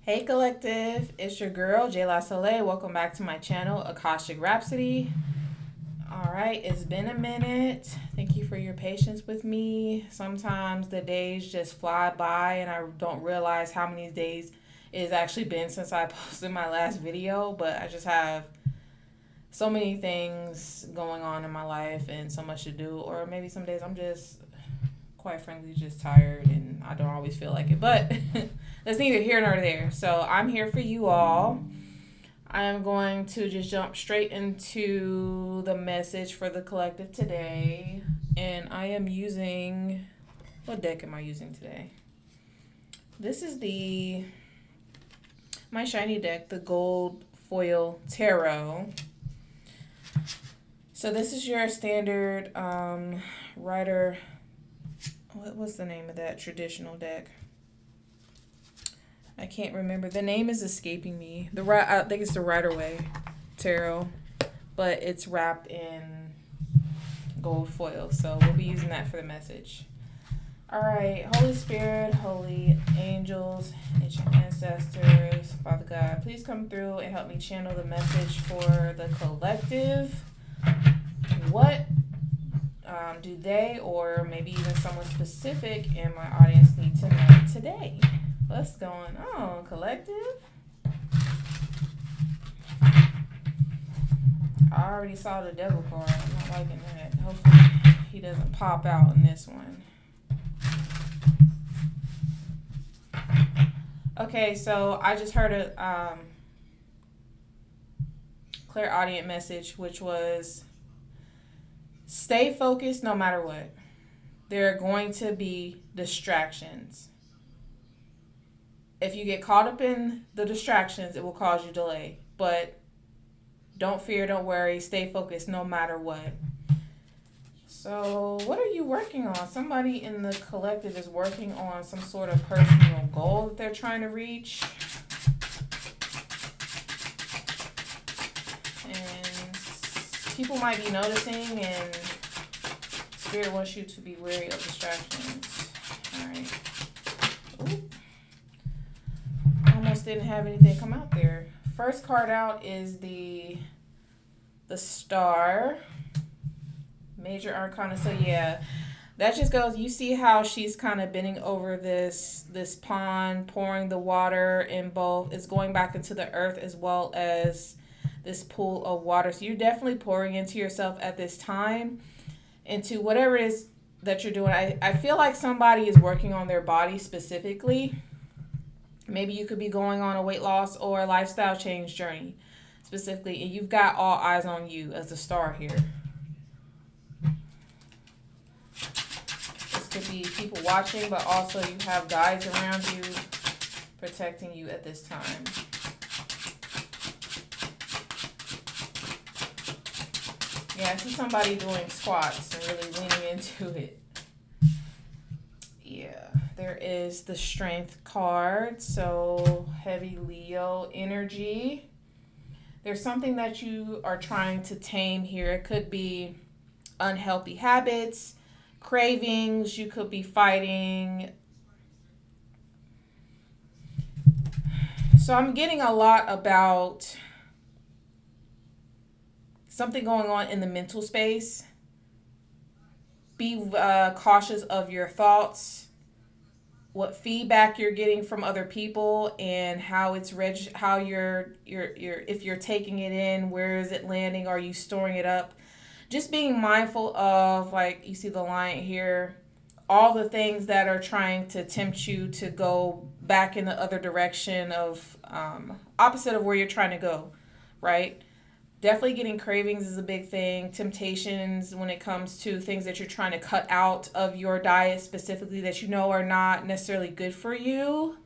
Hey collective, it's your girl Jayla Soleil. Welcome back to my channel, Akashic Rhapsody. All right, it's been a minute. Thank you for your patience with me. Sometimes the days just fly by and I don't realize how many days it's actually been since I posted my last video, but I just have so many things going on in my life and so much to do, or maybe some days I'm just quite frankly just tired and I don't always feel like it, but that's neither here nor there. So I'm here for you all. I am going to just jump straight into the message for the collective today. And I am using, what deck am I using today? This is my shiny deck, the Gold Foil Tarot. So this is your standard Rider. What's the name of that traditional deck? I can't remember. The name is escaping me. I think it's the Rider-Waite Tarot, but it's wrapped in gold foil. So we'll be using that for the message. All right, Holy Spirit, holy angels, ancient ancestors, Father God, please come through and help me channel the message for the collective. What do they, or maybe even someone specific in my audience, need to know today? What's going on, collective? I already saw the devil card. I'm not liking that. Hopefully he doesn't pop out in this one. Okay, so I just heard a clairaudient message, which was stay focused no matter what. There are going to be distractions. If you get caught up in the distractions, it will cause you delay. But don't fear, don't worry, stay focused no matter what. So what are you working on? Somebody in the collective is working on some sort of personal goal that they're trying to reach. And people might be noticing, and Spirit wants you to be wary of distractions. All right. Ooh. Almost didn't have anything come out there. First card out is the Star. Major Arcana. So yeah, that just goes, you see how she's kind of bending over this pond, pouring the water in both. It's going back into the earth as well as this pool of water. So you're definitely pouring into yourself at this time, into whatever it is that you're doing. I feel like somebody is working on their body specifically. Maybe you could be going on a weight loss or a lifestyle change journey specifically, and you've got all eyes on you as the Star here. This could be people watching, but also you have guides around you protecting you at this time. Yeah, I see somebody doing squats and really leaning into it. Yeah, there is the Strength card, so heavy Leo energy. There's something that you are trying to tame here. It could be unhealthy habits, cravings. You could be fighting. So I'm getting a lot about something going on in the mental space. Be cautious of your thoughts, what feedback you're getting from other people, and how it's how you're if you're taking it in, where is it landing? Are you storing it up? Just being mindful of, like, you see the lion here, all the things that are trying to tempt you to go back in the other direction of opposite of where you're trying to go, right? Definitely getting cravings is a big thing. Temptations when it comes to things that you're trying to cut out of your diet specifically that you know are not necessarily good for you.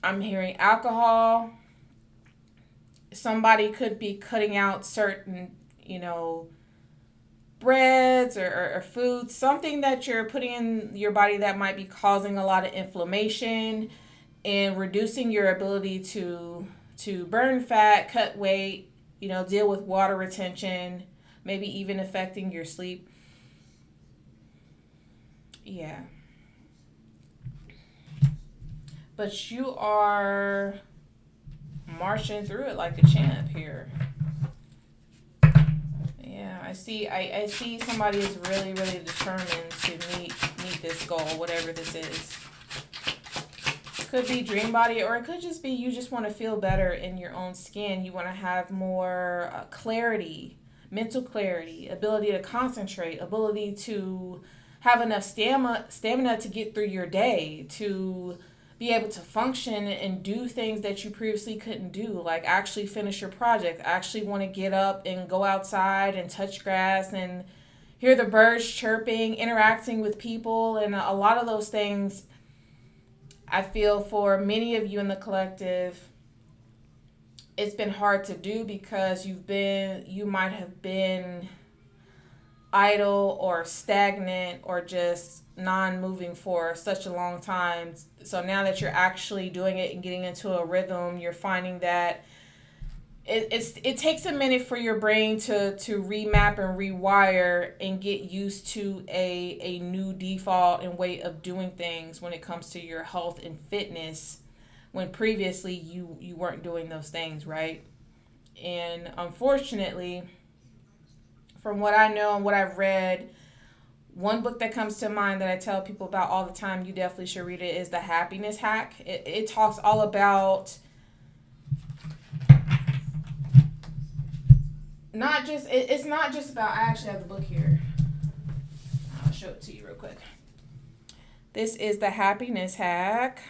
I'm hearing alcohol. Somebody could be cutting out certain, breads or foods, something that you're putting in your body that might be causing a lot of inflammation and reducing your ability to burn fat, cut weight, deal with water retention, maybe even affecting your sleep. Yeah. But you are marching through it like a champ here. Yeah, I see somebody is really, really determined to meet this goal, whatever this is. Could be dream body, or it could just be you just want to feel better in your own skin. You want to have more clarity, mental clarity, ability to concentrate, ability to have enough stamina to get through your day, to be able to function and do things that you previously couldn't do, like actually finish your project, actually want to get up and go outside and touch grass and hear the birds chirping, interacting with people, and a lot of those things. I feel for many of you in the collective, it's been hard to do because you might have been idle or stagnant or just non-moving for such a long time. So now that you're actually doing it and getting into a rhythm, you're finding that it takes a minute for your brain to remap and rewire and get used to a new default and way of doing things when it comes to your health and fitness, when previously you weren't doing those things, right? And unfortunately, from what I know and what I've read, one book that comes to mind that I tell people about all the time, you definitely should read it, is The Happiness Hack. It talks all about it's not just about, I actually have the book here. I'll show it to you real quick. This is The Happiness Hack.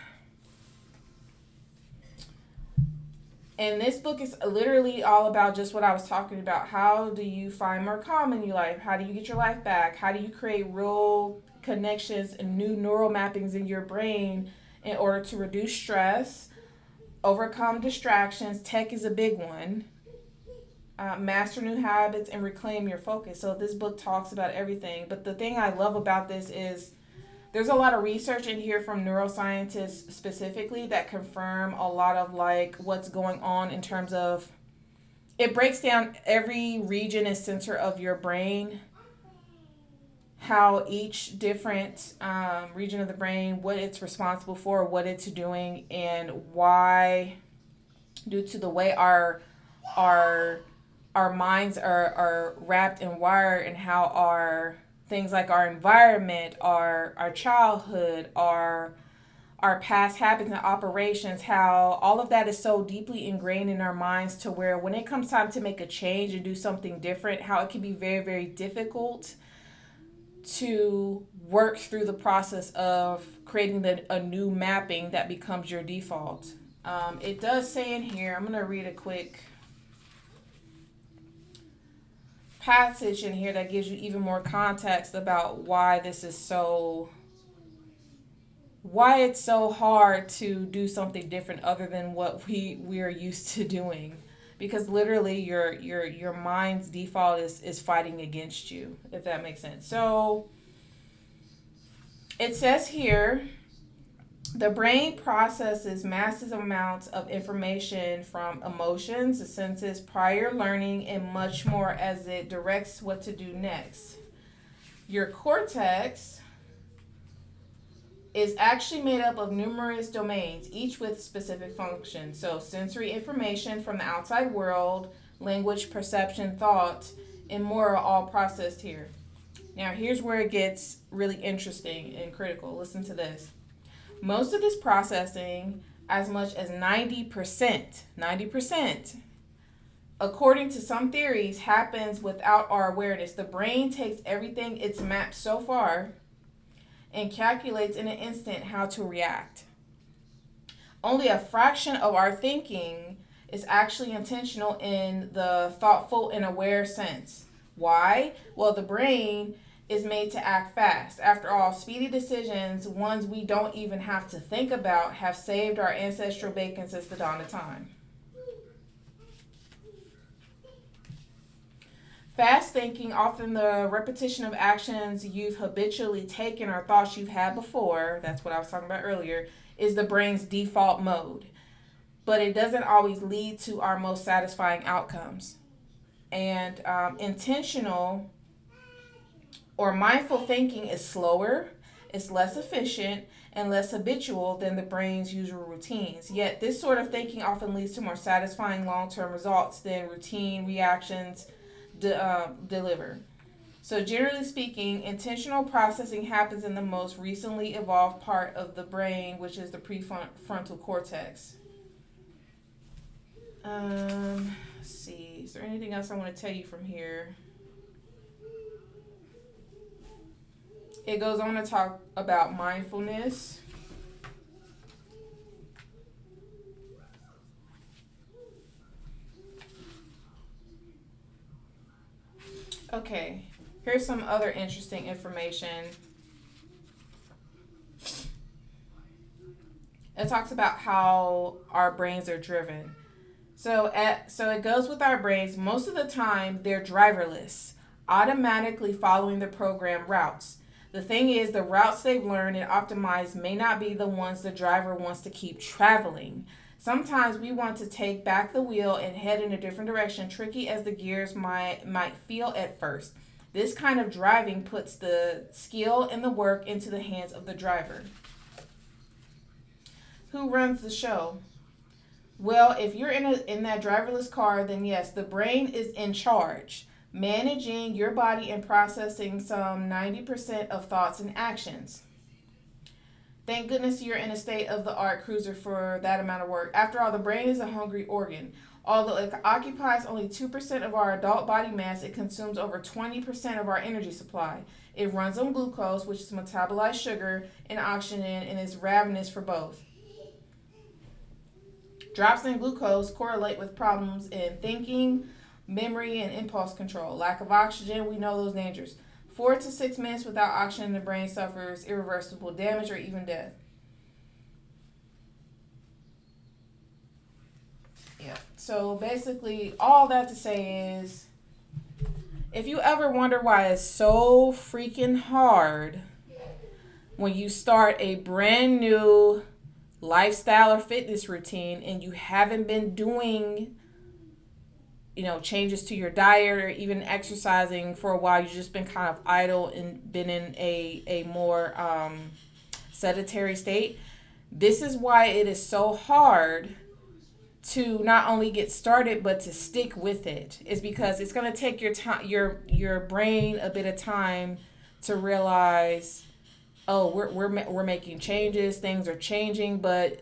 And this book is literally all about just what I was talking about. How do you find more calm in your life? How do you get your life back? How do you create real connections and new neural mappings in your brain in order to reduce stress, overcome distractions? Tech is a big one. Master new habits and reclaim your focus. So this book talks about everything. But the thing I love about this is there's a lot of research in here from neuroscientists specifically that confirm a lot of like what's going on in terms of, it breaks down every region and center of your brain, how each different region of the brain, what it's responsible for, what it's doing, and why, due to the way our minds are wrapped and wired, and how our things like our environment, our childhood, our past habits and operations, how all of that is so deeply ingrained in our minds to where when it comes time to make a change and do something different, how it can be very, very difficult to work through the process of creating a new mapping that becomes your default. It does say in here, I'm going to read a quick passage in here that gives you even more context about why it's so hard to do something different other than what we are used to doing, because literally your mind's default is fighting against you, if that makes sense. So it says here, the brain processes massive amounts of information from emotions, the senses, prior learning, and much more as it directs what to do next. Your cortex is actually made up of numerous domains, each with specific functions. So sensory information from the outside world, language, perception, thought, and more are all processed here. Now here's where it gets really interesting and critical. Listen to this. Most of this processing, as much as 90%, according to some theories, happens without our awareness. The brain takes everything it's mapped so far and calculates in an instant how to react. Only a fraction of our thinking is actually intentional in the thoughtful and aware sense. Why? Well, the brain is made to act fast. After all, speedy decisions, ones we don't even have to think about, have saved our ancestral bacon since the dawn of time. Fast thinking, often the repetition of actions you've habitually taken or thoughts you've had before, that's what I was talking about earlier, is the brain's default mode. But it doesn't always lead to our most satisfying outcomes. And intentional or mindful thinking is slower, it's less efficient, and less habitual than the brain's usual routines. Yet, this sort of thinking often leads to more satisfying long-term results than routine reactions deliver. So, generally speaking, intentional processing happens in the most recently evolved part of the brain, which is the prefrontal cortex. Let's see. Is there anything else I want to tell you from here? It goes on to talk about mindfulness. Okay, here's some other interesting information. It talks about how our brains are driven. So it goes with our brains. Most of the time, they're driverless, automatically following the program routes. The thing is, the routes they've learned and optimized may not be the ones the driver wants to keep traveling. Sometimes we want to take back the wheel and head in a different direction, tricky as the gears might feel at first. This kind of driving puts the skill and the work into the hands of the driver. Who runs the show? Well, if you're in that driverless car, then yes, the brain is in charge, managing your body and processing some 90% of thoughts and actions. Thank goodness you're in a state-of-the-art cruiser for that amount of work. After all, the brain is a hungry organ. Although it occupies only 2% of our adult body mass, it consumes over 20% of our energy supply. It runs on glucose, which is metabolized sugar, and oxygen, and is ravenous for both. Drops in glucose correlate with problems in thinking, memory, and impulse control. Lack of oxygen, we know those dangers. 4 to 6 minutes without oxygen, the brain suffers irreversible damage or even death. Yeah. So basically, all that to say is, if you ever wonder why it's so freaking hard when you start a brand new lifestyle or fitness routine and you haven't been doing changes to your diet or even exercising for a while, you've just been kind of idle and been in a more sedentary state. This is why it is so hard to not only get started but to stick with it. Is because it's going to take your brain a bit of time to realize, oh, we're making changes, things are changing, but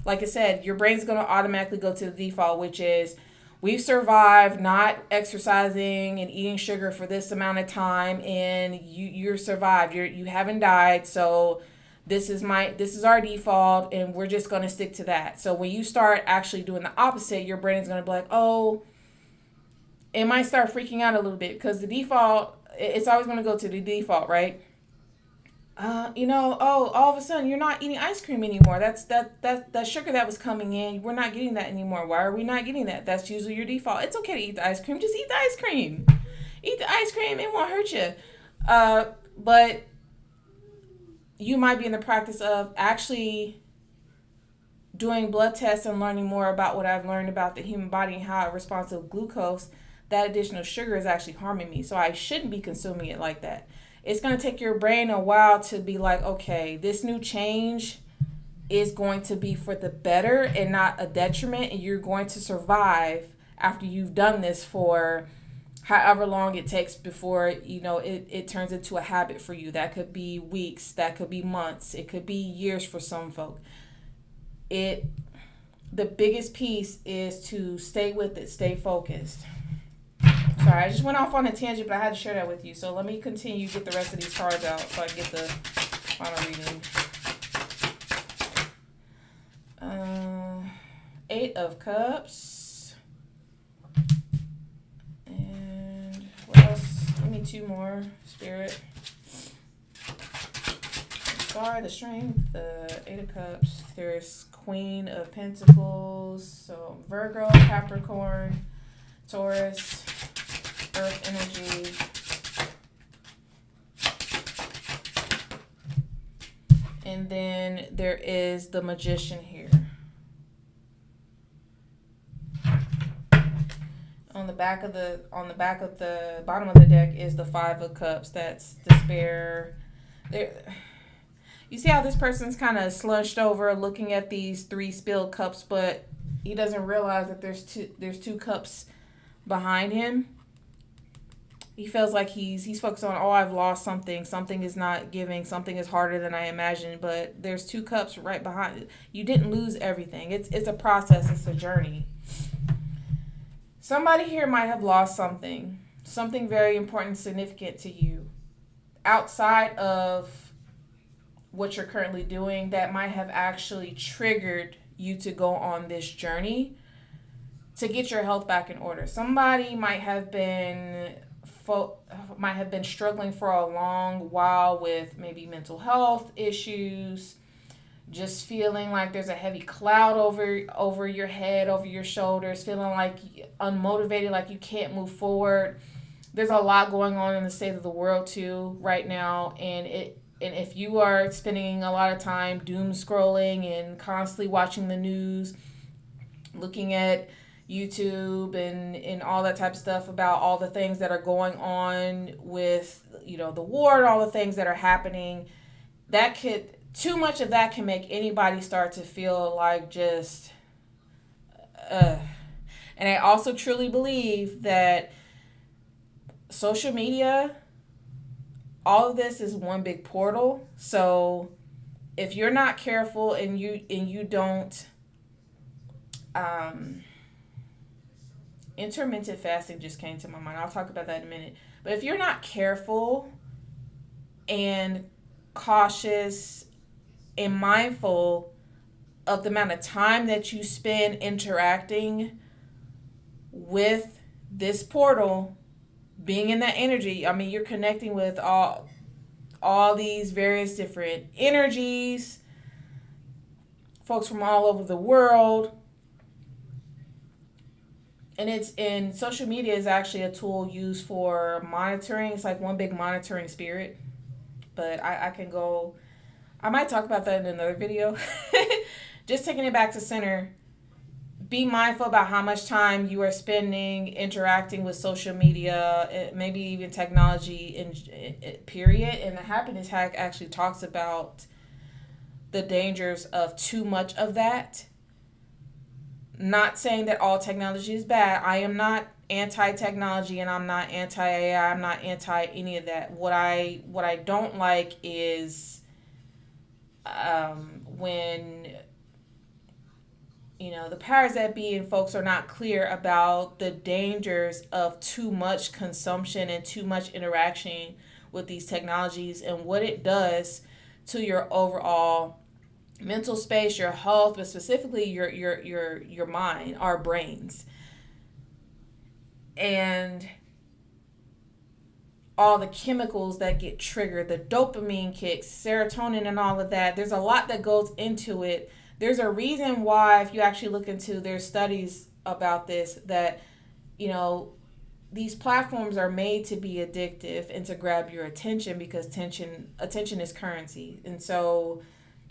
like I said, your brain's going to automatically go to the default, which is, we've survived not exercising and eating sugar for this amount of time, and you're survived. You haven't died, so this is our default, and we're just going to stick to that. So when you start actually doing the opposite, your brain is going to be like, oh, it might start freaking out a little bit, because the default, it's always going to go to the default, right? All of a sudden you're not eating ice cream anymore. That sugar that was coming in, we're not getting that anymore. Why are we not getting that? That's usually your default. It's okay to eat the ice cream. Just eat the ice cream. Eat the ice cream. It won't hurt you. But you might be in the practice of actually doing blood tests and learning more about what I've learned about the human body and how it responds to glucose. That additional sugar is actually harming me. So I shouldn't be consuming it like that. It's going to take your brain a while to be like, okay, this new change is going to be for the better and not a detriment, and you're going to survive after you've done this for however long it takes before it turns into a habit for you. That could be weeks, that could be months, it could be years for some folk. The biggest piece is to stay with it, stay focused. Sorry, I just went off on a tangent, but I had to share that with you. So let me continue, get the rest of these cards out so I get the final reading. 8 of Cups. And what else? Give me 2 more, Spirit. Star, the Strength, the 8 of Cups. There's Queen of Pentacles. So Virgo, Capricorn, Taurus, Earth energy. And then there is the Magician here. On the back of the bottom of the deck is the 5 of Cups. That's despair. You see how this person's kind of slunched over looking at these three spilled cups, but he doesn't realize that there's two cups behind him. He feels like he's focused on, oh, I've lost something. Something is not giving. Something is harder than I imagined. But there's two cups right behind it. You didn't lose everything. It's a process. It's a journey. Somebody here might have lost something very important, significant to you, outside of what you're currently doing, that might have actually triggered you to go on this journey to get your health back in order. Somebody might have been struggling for a long while with maybe mental health issues, just feeling like there's a heavy cloud over your head, over your shoulders, feeling like unmotivated, like you can't move forward. There's a lot going on in the state of the world too right now, and if you are spending a lot of time doom scrolling and constantly watching the news, looking at YouTube and all that type of stuff about all the things that are going on with, the war and all the things that are happening, too much of that can make anybody start to feel like just, and I also truly believe that social media, all of this is one big portal. So if you're not careful and you don't, intermittent fasting just came to my mind. I'll talk about that in a minute. But if you're not careful and cautious and mindful of the amount of time that you spend interacting with this portal, being in that energy, I mean, you're connecting with all these various different energies, folks from all over the world. And social media is actually a tool used for monitoring. It's like one big monitoring spirit. But I might talk about that in another video. Just taking it back to center. Be mindful about how much time you are spending interacting with social media, maybe even technology in period. And the happiness hack actually talks about the dangers of too much of that. Not saying that all technology is bad. I am not anti-technology and I'm not anti-AI. I'm not anti any of that. What I don't like is when the powers that be and folks are not clear about the dangers of too much consumption and too much interaction with these technologies and what it does to your overall mental space, your health, but specifically your mind, our brains, and all the chemicals that get triggered, the dopamine kicks, serotonin, and all of that. There's a lot that goes into it. There's a reason why, if you actually look into their studies about this, that these platforms are made to be addictive and to grab your attention, because attention is currency. And so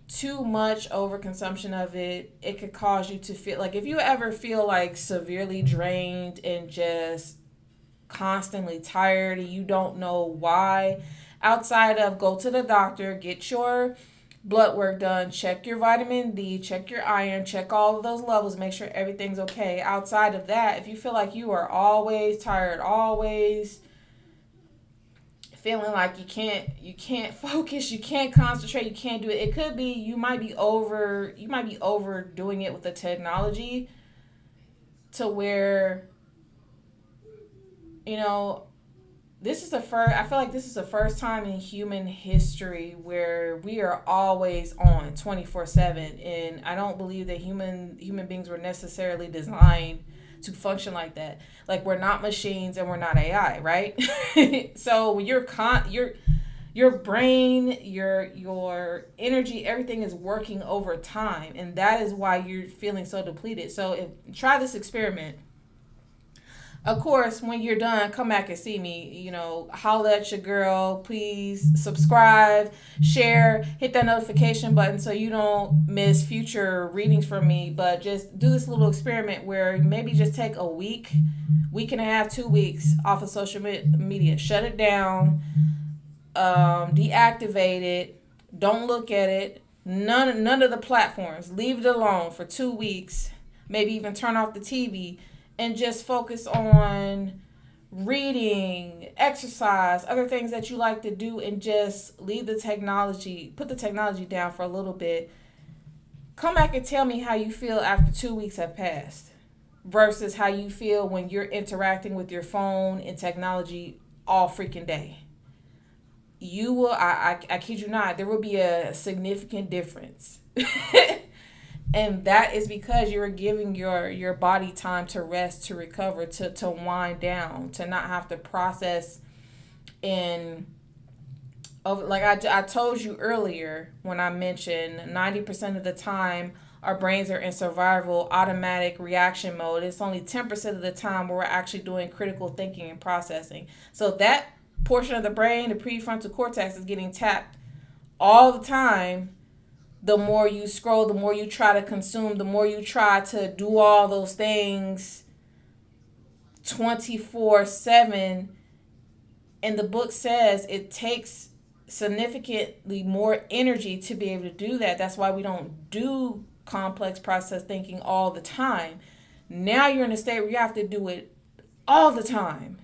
too much overconsumption of it could cause you to feel like, if you ever feel like severely drained and just constantly tired and you don't know why, outside of go to the doctor, get your blood work done, check your vitamin D, check your iron, check all of those levels, make sure everything's okay. Outside of that, if you feel like you are always tired, always feeling like you can't focus, you can't concentrate, you can't do it. It could be you might be overdoing it with the technology to where this is I feel like this is the first time in human history where we are always on 24/7, and I don't believe that human beings were necessarily designed to function like that. Like, we're not machines and we're not AI, right? So your brain, your energy, everything is working over time, and that is why you're feeling so depleted. So try this experiment. Of course, when you're done, come back and see me. Holla at your girl. Please subscribe, share, hit that notification button so you don't miss future readings from me. But just do this little experiment where maybe just take a week and a half, 2 weeks off of social media. Shut it down, deactivate it. Don't look at it. None of the platforms. Leave it alone for 2 weeks. Maybe even turn off the TV and just focus on reading, exercise, other things that you like to do, and just leave the technology, put the technology down for a little bit. Come back and tell me how you feel after 2 weeks have passed versus how you feel when you're interacting with your phone and technology all freaking day. You will, I kid you not, there will be a significant difference. And that is because you're giving your body time to rest, to recover, to wind down, to not have to process in. Like I told you earlier when I mentioned 90% of the time our brains are in survival automatic reaction mode. It's only 10% of the time where we're actually doing critical thinking and processing. So that portion of the brain, the prefrontal cortex, is getting tapped all the time. The more you scroll, the more you try to consume, the more you try to do all those things 24/7. And the book says it takes significantly more energy to be able to do that. That's why we don't do complex process thinking all the time. Now you're in a state where you have to do it all the time.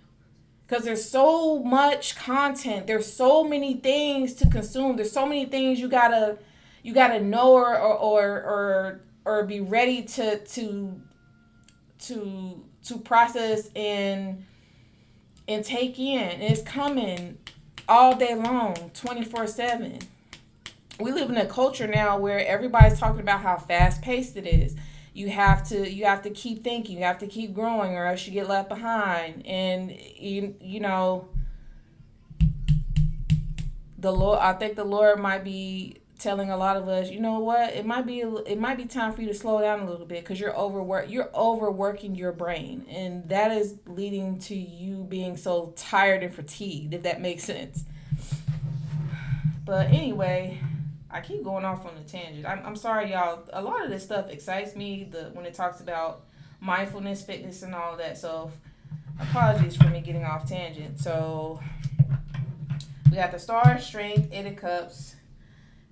Because there's so much content. There's so many things to consume. There's so many things you gotta know or be ready to process and take in. And it's coming all day long, 24/7. We live in a culture now where everybody's talking about how fast paced it is. You have to keep thinking, you have to keep growing, or else you get left behind. And you know, the Lord, I think the Lord might be telling a lot of us, you know what, it might be time for you to slow down a little bit, because you're overworking your brain, and that is leading to you being so tired and fatigued, if that makes sense. But anyway, I keep going off on a tangent. I'm sorry, y'all. A lot of this stuff excites me, when it talks about mindfulness, fitness, and all of that. So apologies for me getting off tangent. So we got the Star, Strength, Eight of Cups,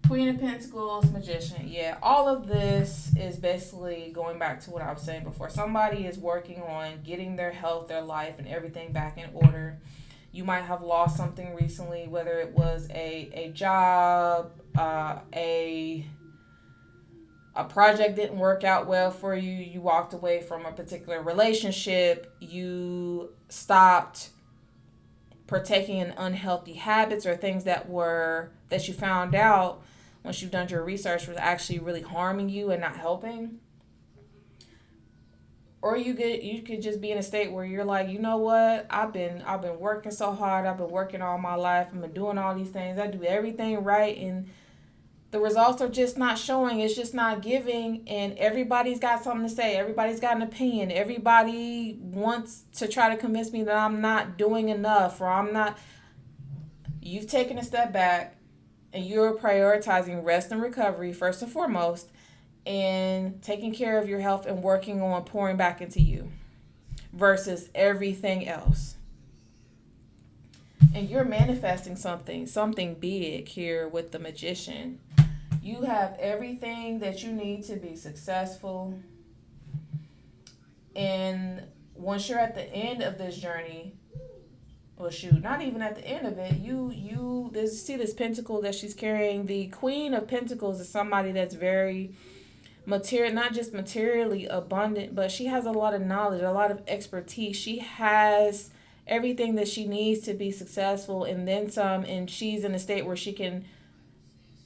Queen of Pentacles, Magician. Yeah, all of this is basically going back to what I was saying before. Somebody is working on getting their health, their life, and everything back in order. You might have lost something recently, whether it was a job, a project didn't work out well for you. You walked away from a particular relationship. You stopped partaking in unhealthy habits or things that you found out once you've done your research was actually really harming you and not helping. Or you could just be in a state where you're like, you know what, I've been working so hard, I've been working all my life, I've been doing all these things, I do everything right, and the results are just not showing, it's just not giving, and everybody's got something to say, everybody's got an opinion, everybody wants to try to convince me that I'm not doing enough, or I'm not. You've taken a step back and you're prioritizing rest and recovery first and foremost, and taking care of your health and working on pouring back into you versus everything else. And you're manifesting something big here with the Magician. You have everything that you need to be successful. And once you're at the end of this journey, well, shoot, not even at the end of it, see this pentacle that she's carrying. The Queen of Pentacles is somebody that's very material, not just materially abundant, but she has a lot of knowledge, a lot of expertise. She has everything that she needs to be successful and then some, and she's in a state where she can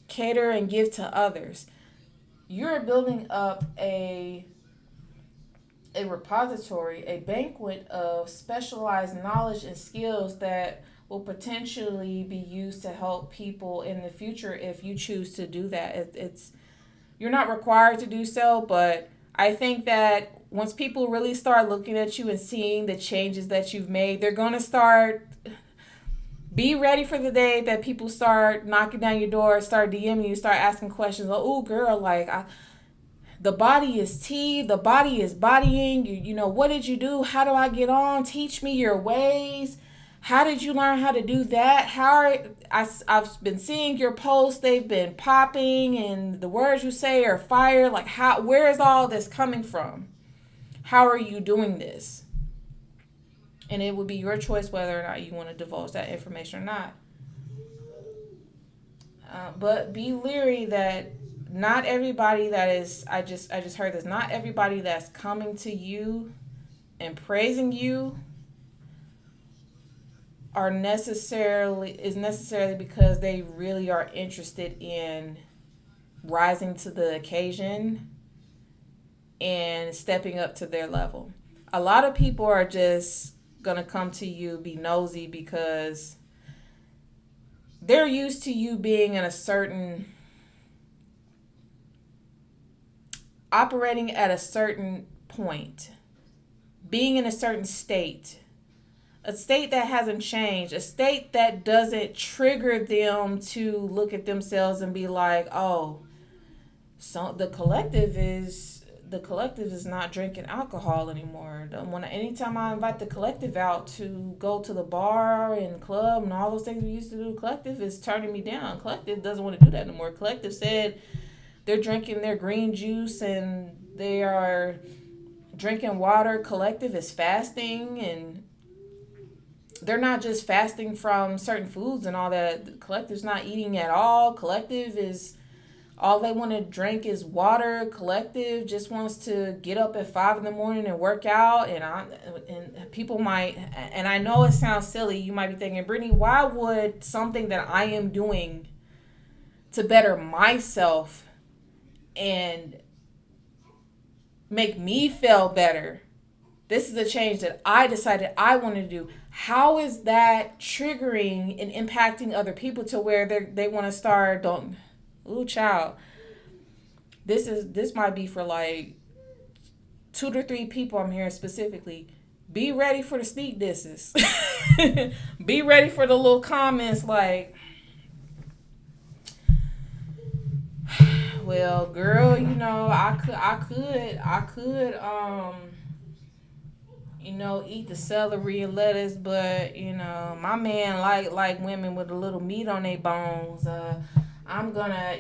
cater and give to others. You're building up a repository, a banquet of specialized knowledge and skills that will potentially be used to help people in the future if you choose to do that. You're not required to do so, but I think that once people really start looking at you and seeing the changes that you've made, they're going to start. Be ready for the day that people start knocking down your door, start DMing you, start asking questions. Like, oh, girl, the body is tea, the body is bodying. You know, what did you do? How do I get on? Teach me your ways. How did you learn how to do that? I've been seeing your posts, they've been popping, and the words you say are fire. Like, where is all this coming from? How are you doing this? And it would be your choice whether or not you want to divulge that information or not. But be leery that not everybody that is, I just heard this, not everybody that's coming to you and praising you is necessarily because they really are interested in rising to the occasion and stepping up to their level. A lot of people are just gonna come to you, be nosy, because they're used to you being in a certain, operating at a certain point, being in a certain state, a state that hasn't changed, a state that doesn't trigger them to look at themselves and be like, oh, so the collective is not drinking alcohol anymore. Anytime I invite the collective out to go to the bar and club and all those things we used to do, collective is turning me down. Collective doesn't want to do that anymore. Collective said they're drinking their green juice and they are drinking water. Collective is fasting, and they're not just fasting from certain foods and all that. The collective's not eating at all. Collective is, all they want to drink is water. Collective just wants to get up at 5 in the morning and work out. And people might, and I know it sounds silly, you might be thinking, Brittany, why would something that I am doing to better myself and make me feel better, this is a change that I decided I want to do, how is that triggering and impacting other people to where they want to start, ooh, child, this might be for like 2 to 3 people I'm hearing specifically. Be ready for the sneak disses. Be ready for the little comments like, well, girl, I could eat the celery and lettuce, but my man like women with a little meat on their bones. I'm gonna,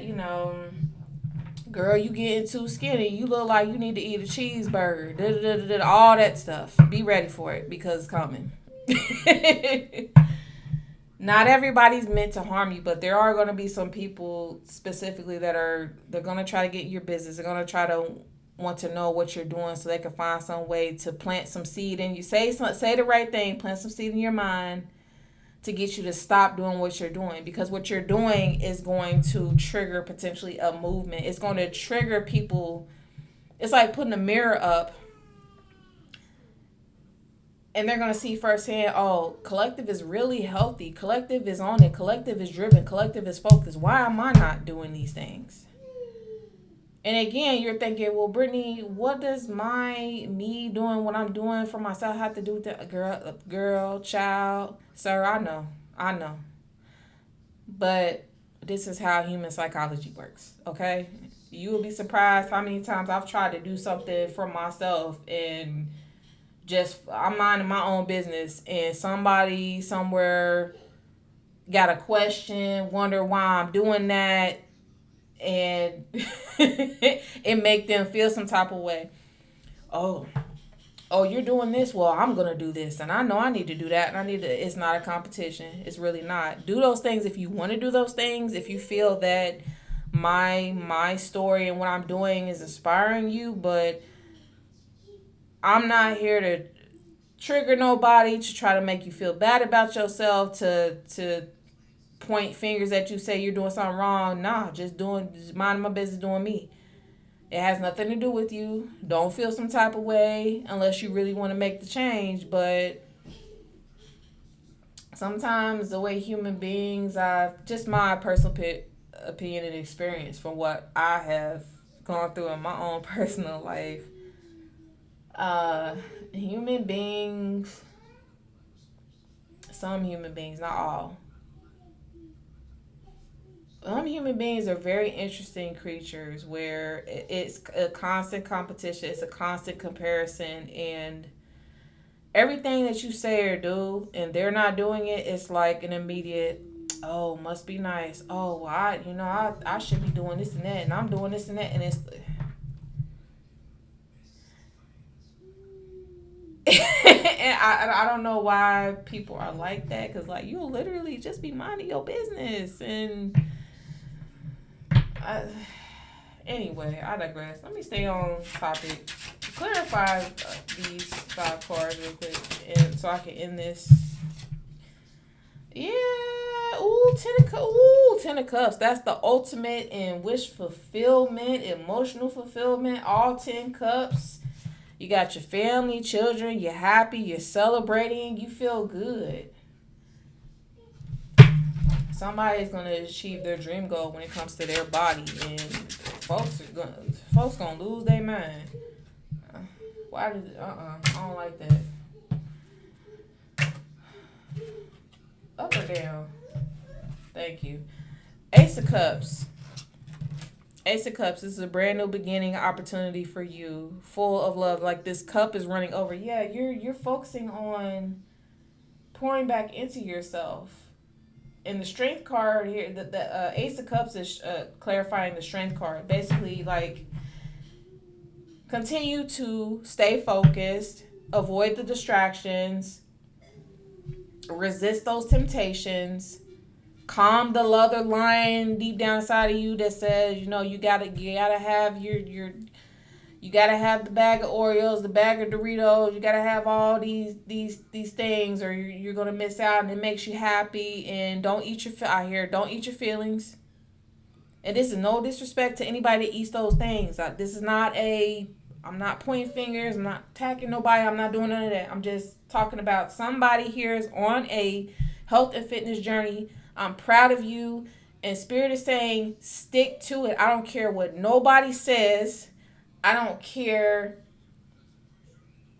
girl, you getting too skinny. You look like you need to eat a cheeseburger. Da, da, da, da, da, all that stuff. Be ready for it because it's coming. Not everybody's meant to harm you, but there are going to be some people specifically they're going to try to get your business. They're going to try to want to know what you're doing so they can find some way to plant some seed in you. Say the right thing, plant some seed in your mind to get you to stop doing what you're doing, because what you're doing is going to trigger potentially a movement. It's going to trigger people. It's like putting a mirror up and they're going to see firsthand, oh, collective is really healthy. Collective is on it. Collective is driven. Collective is focused. Why am I not doing these things? And again, you're thinking, well, Brittany, what does me doing what I'm doing for myself have to do with that? Girl, child, sir, I know. But this is how human psychology works, okay? You will be surprised how many times I've tried to do something for myself and I'm minding my own business and somebody somewhere got a question, wonder why I'm doing that, and it make them feel some type of way. Oh, you're doing this, well, I'm gonna do this, and I know I need to do that, and it's not a competition. It's really not. Do those things if you want to do those things, if you feel that my story and what I'm doing is inspiring you, but I'm not here to trigger nobody, to try to make you feel bad about yourself, to point fingers at you, say you're doing something wrong. Nah, just minding my business, doing me. It has nothing to do with you. Don't feel some type of way unless you really want to make the change. But sometimes the way human beings, just my personal opinion and experience from what I have gone through in my own personal life, human beings, some human beings, not all, human beings are very interesting creatures where it's a constant competition, it's a constant comparison, and everything that you say or do and they're not doing it, it's like an immediate, oh, must be nice. Oh, well, I should be doing this and that, and I'm doing this and that, and it's and I don't know why people are like that, because like you'll literally just be minding your business. And I, anyway, I digress. Let me stay on topic. Clarify these 5 cards real quick, and so I can end this. Yeah. Ooh, Ten of Cups. That's the ultimate in wish fulfillment, emotional fulfillment. All 10 cups. You got your family, children, you're happy, you're celebrating, you feel good. Somebody's gonna achieve their dream goal when it comes to their body, and folks gonna lose their mind. Why did I don't like that. Up or down? Thank you. Ace of Cups. Ace of Cups, this is a brand new beginning opportunity for you, full of love. Like this cup is running over. Yeah, you're focusing on pouring back into yourself. And the Strength card here, the Ace of Cups is clarifying the Strength card. Basically, like, continue to stay focused, avoid the distractions, resist those temptations. Calm the other lion deep down inside of you that says, you gotta have you gotta have the bag of Oreos, the bag of Doritos. You gotta have all these things, or you're gonna miss out. And it makes you happy. And don't eat your feelings. And this is no disrespect to anybody that eats those things. This is not I'm not pointing fingers. I'm not attacking nobody. I'm not doing none of that. I'm just talking about somebody here is on a health and fitness journey. I'm proud of you. And Spirit is saying, stick to it. I don't care what nobody says. I don't care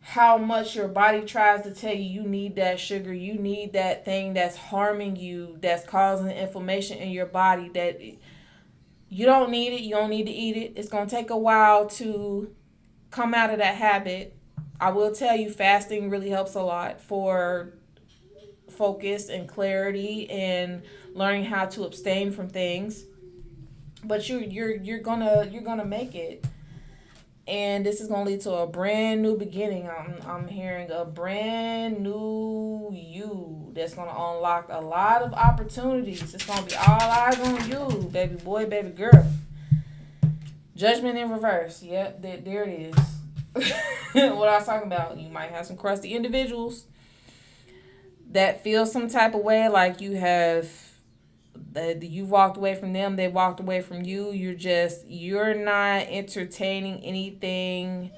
how much your body tries to tell you need that sugar. You need that thing that's harming you, that's causing inflammation in your body. That you don't need it. You don't need to eat it. It's going to take a while to come out of that habit. I will tell you, fasting really helps a lot for focus and clarity and learning how to abstain from things. But you're gonna make it, and this is gonna lead to a brand new beginning. I'm hearing a brand new you that's gonna unlock a lot of opportunities. It's gonna be all eyes on you, baby boy, baby girl. Judgment in reverse. Yep, there it is. What I was talking about. You might have some crusty individuals that feel some type of way, like you walked away from them, they walked away from you. You're not entertaining anything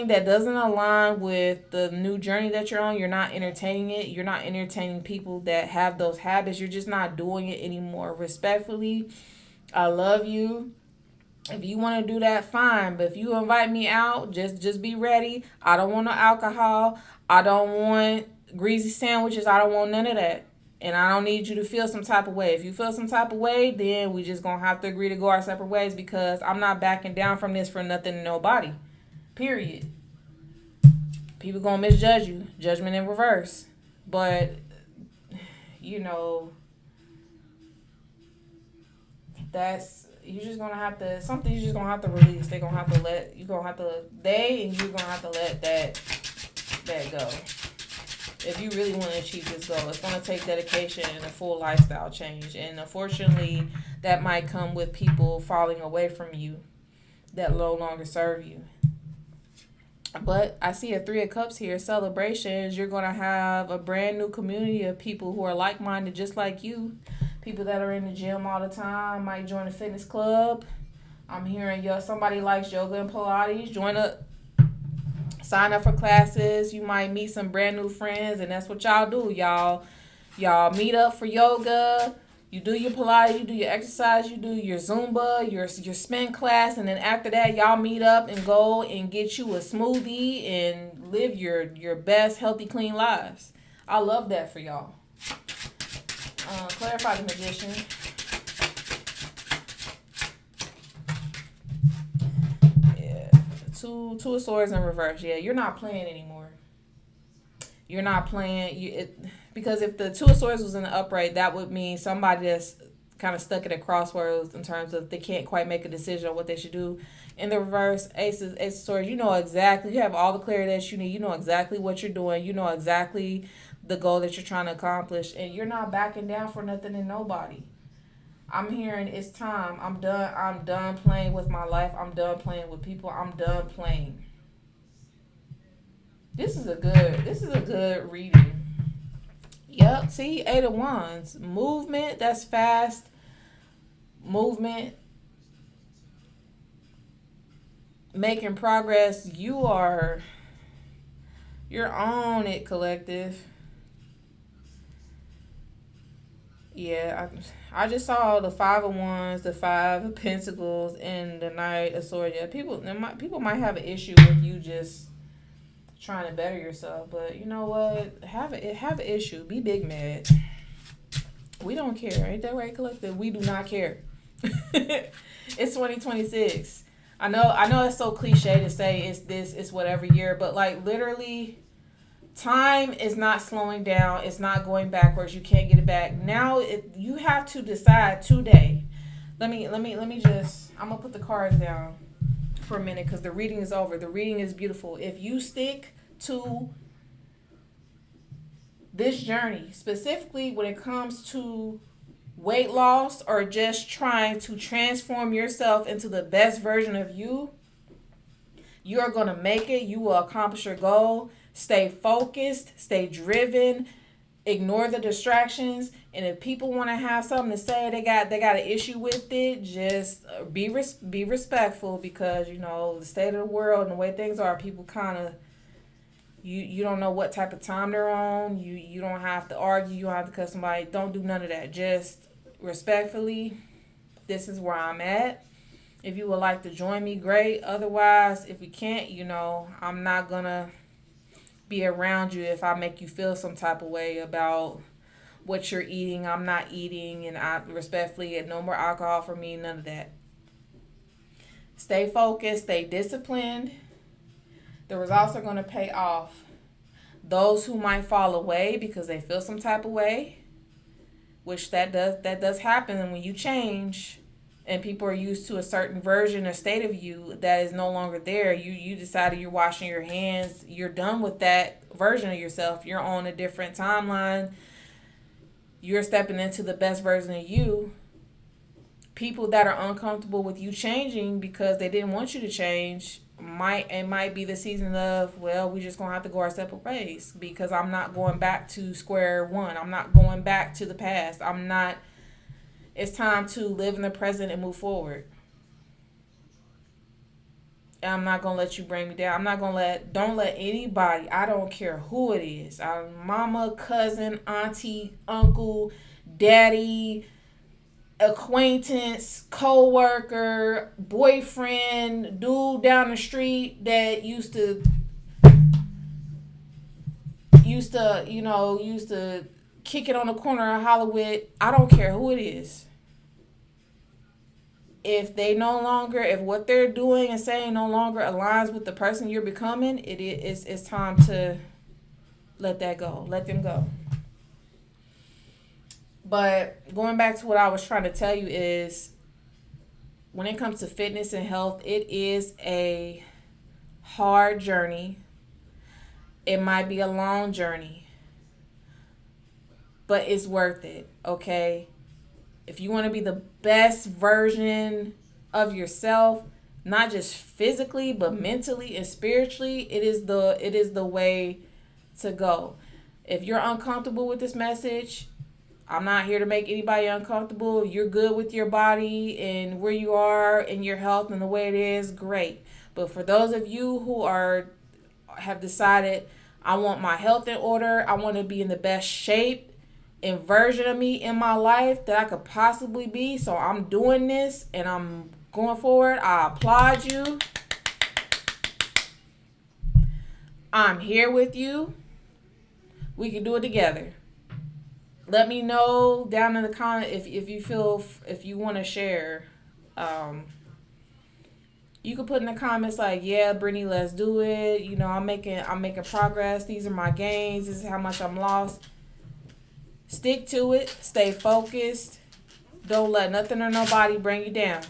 that doesn't align with the new journey that you're on. You're not entertaining it. You're not entertaining people that have those habits. You're just not doing it anymore. Respectfully, I love you. If you want to do that, fine. But if you invite me out, just be ready. I don't want no alcohol. I don't want greasy sandwiches. I don't want none of that. And I don't need you to feel some type of way. If you feel some type of way, then we just going to have to agree to go our separate ways, because I'm not backing down from this for nothing and nobody. Period. People going to misjudge you. Judgment in reverse. But, that's... You're just gonna have to release. You're gonna have to let that go. If you really want to achieve this goal, it's gonna take dedication and a full lifestyle change. And unfortunately, that might come with people falling away from you that no longer serve you. But I see a 3 of Cups here, celebrations. You're gonna have a brand new community of people who are like-minded, just like you. People that are in the gym all the time might join a fitness club. I'm hearing somebody likes yoga and Pilates. Sign up for classes. You might meet some brand new friends, and that's what y'all do. Y'all meet up for yoga. You do your Pilates, you do your exercise, you do your Zumba, your spin class, and then after that, y'all meet up and go and get you a smoothie and live your best, healthy, clean lives. I love that for y'all. Clarify the Magician. Yeah, Two of swords in reverse. Yeah, you're not playing anymore. You're not playing because if the two of swords was in the upright, that would mean somebody that's kind of stuck at a crossroads in terms of they can't quite make a decision on what they should do. In the reverse, ace of swords, you know exactly, you have all the clarity that you need. You know exactly what you're doing. You know exactly the goal that you're trying to accomplish, and you're not backing down for nothing and nobody. I'm hearing it's time. I'm done. I'm done playing with my life. I'm done playing with people. I'm done playing. This is a good reading. Yep. See, Eight of Wands. Movement, that's fast. Movement, making progress. You're on it, collective. Yeah, I just saw the Five of Wands, the Five of Pentacles, and the Knight of Swords. Yeah, people might have an issue with you just trying to better yourself, but you know what? Have an issue. Be big mad. We don't care, ain't that right, collective? We do not care. It's 2026. I know it's so cliche to say it's whatever year, but like literally time is not slowing down. It's not going backwards. You can't get it back. Now you have to decide today. Let me just I'm gonna put the cards down for a minute because the reading is over. The reading is beautiful. If you stick to this journey, specifically when it comes to weight loss or just trying to transform yourself into the best version of you, you are going to make it. You will accomplish your goal. Stay focused, stay driven, ignore the distractions. And if people want to have something to say, they got an issue with it, just be respectful because, you know, the state of the world and the way things are, people kind of, you don't know what type of time they're on. You don't have to argue. You don't have to cut somebody. Don't do none of that. Just respectfully, this is where I'm at. If you would like to join me, great. Otherwise, if you can't, you know, I'm not going to be around you if I make you feel some type of way about what you're eating. I'm not eating, and I respectfully, no more alcohol for me, none of that. Stay focused, stay disciplined. The results are going to pay off. Those who might fall away because they feel some type of way, which that does happen when you change and people are used to a certain version or state of you that is no longer there. You decided you're washing your hands. You're done with that version of yourself. You're on a different timeline. You're stepping into the best version of you. People that are uncomfortable with you changing because they didn't want you to change might be the season of, well, we just gonna have to go our separate ways because I'm not going back to square one. I'm not going back to the past. It's time to live in the present and move forward. And I'm not gonna let you bring me down. Don't let anybody, I don't care who it is, mama, cousin, auntie, uncle, daddy, acquaintance, co-worker, boyfriend, dude down the street that used to kick it on the corner of Hollywood. I don't care who it is. If what they're doing and saying no longer aligns with the person you're becoming, it's time to let that go. Let them go. But going back to what I was trying to tell you is when it comes to fitness and health, it is a hard journey. It might be a long journey, but it's worth it, okay? If you want to be the best version of yourself, not just physically, but mentally and spiritually, it is the way to go. If you're uncomfortable with this message, I'm not here to make anybody uncomfortable. You're good with your body and where you are and your health and the way it is, great. But for those of you who have decided, I want my health in order, I want to be in the best shape and version of me in my life that I could possibly be, so I'm doing this and I'm going forward, I applaud you. I'm here with you. We can do it together. Let me know down in the comment if you want to share. You could put in the comments like, yeah, Brittany, let's do it. You know, I'm making progress. These are my gains. This is how much I'm lost. Stick to it. Stay focused. Don't let nothing or nobody bring you down.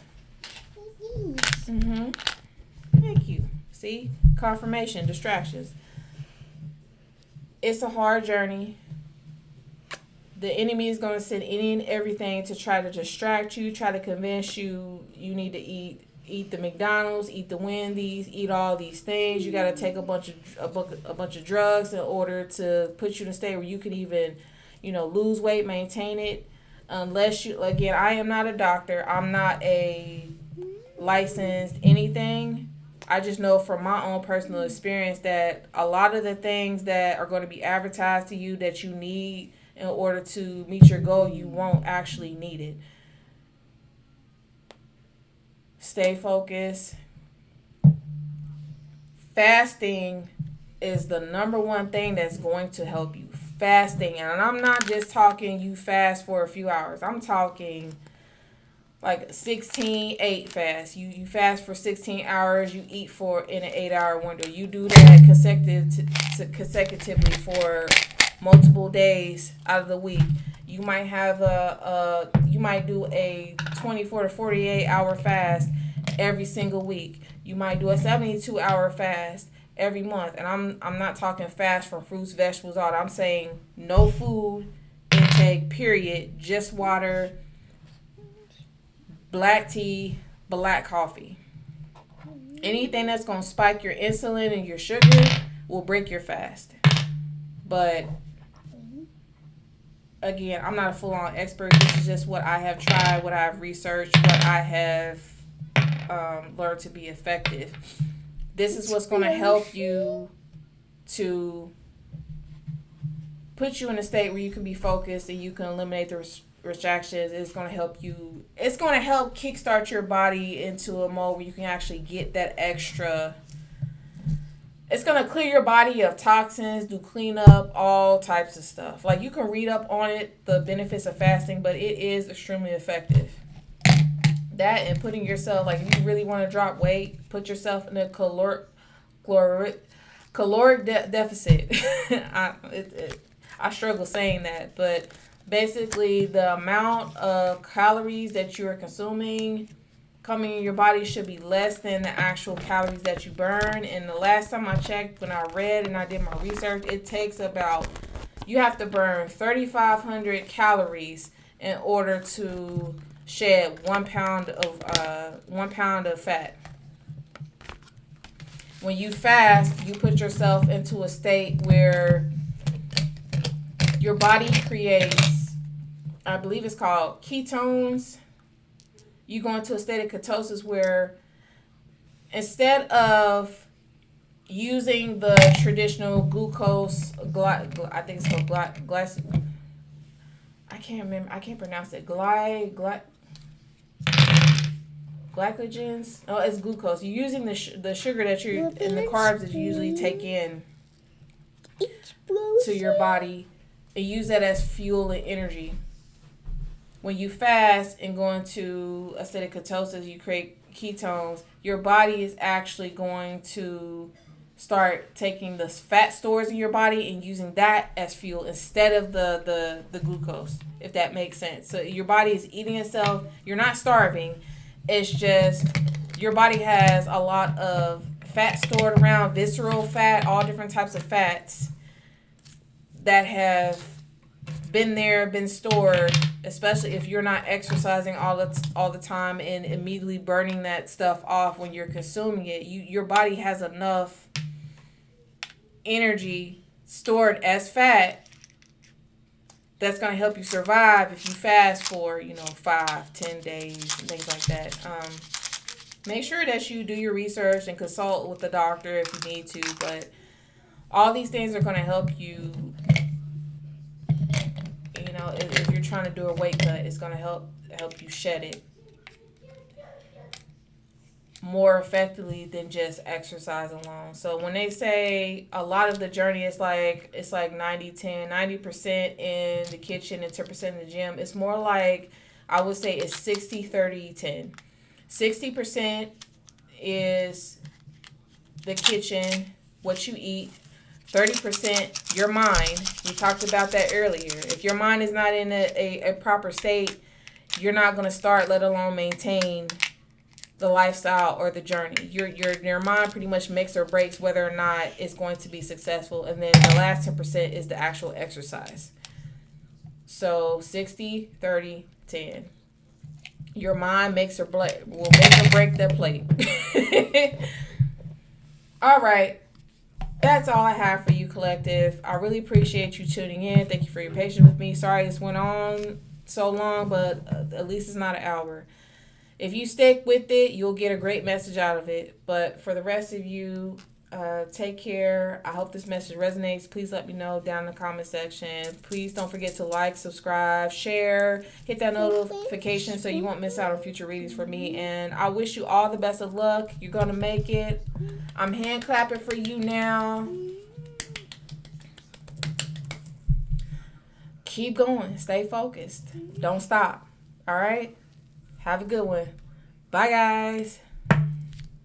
Mm-hmm. Thank you. See? Confirmation, distractions. It's a hard journey. The enemy is going to send any and everything to try to distract you, try to convince you you need to eat the McDonald's, eat the Wendy's, eat all these things. You got to take a bunch of drugs in order to put you in a state where you can even, lose weight, maintain it. Unless you, again, I am not a doctor. I'm not a licensed anything. I just know from my own personal experience that a lot of the things that are going to be advertised to you that you need in order to meet your goal, you won't actually need it. Stay focused. Fasting is the number one thing that's going to help you. Fasting, and I'm not just talking you fast for a few hours. I'm talking like 16-8 fast. You fast for 16 hours. You eat for in an 8-hour window. You do that consecutively for multiple days out of the week. You might have you might do a 24 to 48 hour fast every single week. You might do a 72-hour fast every month. And I'm not talking fast from fruits, vegetables, all that. I'm saying no food intake, period. Just water, black tea, black coffee. Anything that's going to spike your insulin and your sugar will break your fast. But again, I'm not a full-on expert. This is just what I have tried, what I've researched, what I have learned to be effective. This is what's going to help you to put you in a state where you can be focused and you can eliminate the distractions. It's going to help you. It's going to help kickstart your body into a mode where you can actually get that extra. It's going to clear your body of toxins, do cleanup, all types of stuff. Like, you can read up on it, the benefits of fasting, but it is extremely effective. That and putting yourself, like, if you really want to drop weight, put yourself in a caloric deficit. I struggle saying that, but basically the amount of calories that you are consuming coming in your body should be less than the actual calories that you burn. And the last time I checked, when I read and I did my research, it takes you have to burn 3,500 calories in order to shed 1 pound of fat. When you fast, you put yourself into a state where your body creates, I believe it's called ketones. You go into a state of ketosis where instead of using the traditional glucose, I think it's called I can't remember. I can't pronounce it. Glycogens. Oh, it's glucose. You're using the sugar that you're and the carbs that you usually take in to your body and use that as fuel and energy. When you fast and go into a state of ketosis, you create ketones. Your body is actually going to start taking the fat stores in your body and using that as fuel instead of the glucose, if that makes sense. So your body is eating itself. You're not starving. It's just your body has a lot of fat stored around, visceral fat, all different types of fats that have been stored, especially if you're not exercising all the time and immediately burning that stuff off when you're consuming it. Your body has enough energy stored as fat that's going to help you survive if you fast for 5-10 days and things like that. Make sure that you do your research and consult with the doctor if you need to, but all these things are going to help you. If you're trying to do a weight cut, it's going to help you shed it more effectively than just exercise alone. So when they say a lot of the journey is like 90-10, 90% in the kitchen and 10% in the gym, it's more like, I would say it's 60-30-10. 60% is the kitchen, what you eat. 30% your mind. We talked about that earlier. If your mind is not in a proper state, you're not going to start, let alone maintain the lifestyle or the journey. Your mind pretty much makes or breaks whether or not it's going to be successful. And then the last 10% is the actual exercise. So 60, 30, 10. Your mind will make or break the plate. All right. That's all I have for you, collective. I really appreciate you tuning in. Thank you for your patience with me. Sorry this went on so long, but at least it's not an hour. If you stick with it, you'll get a great message out of it. But for the rest of you, take care. I hope this message resonates. Please let me know down in the comment section. Please don't forget to like, subscribe, share, hit that notification so you won't miss out on future readings from me. And I wish you all the best of luck. You're going to make it. I'm hand clapping for you now. Keep going. Stay focused. Don't stop. All right? Have a good one. Bye, guys.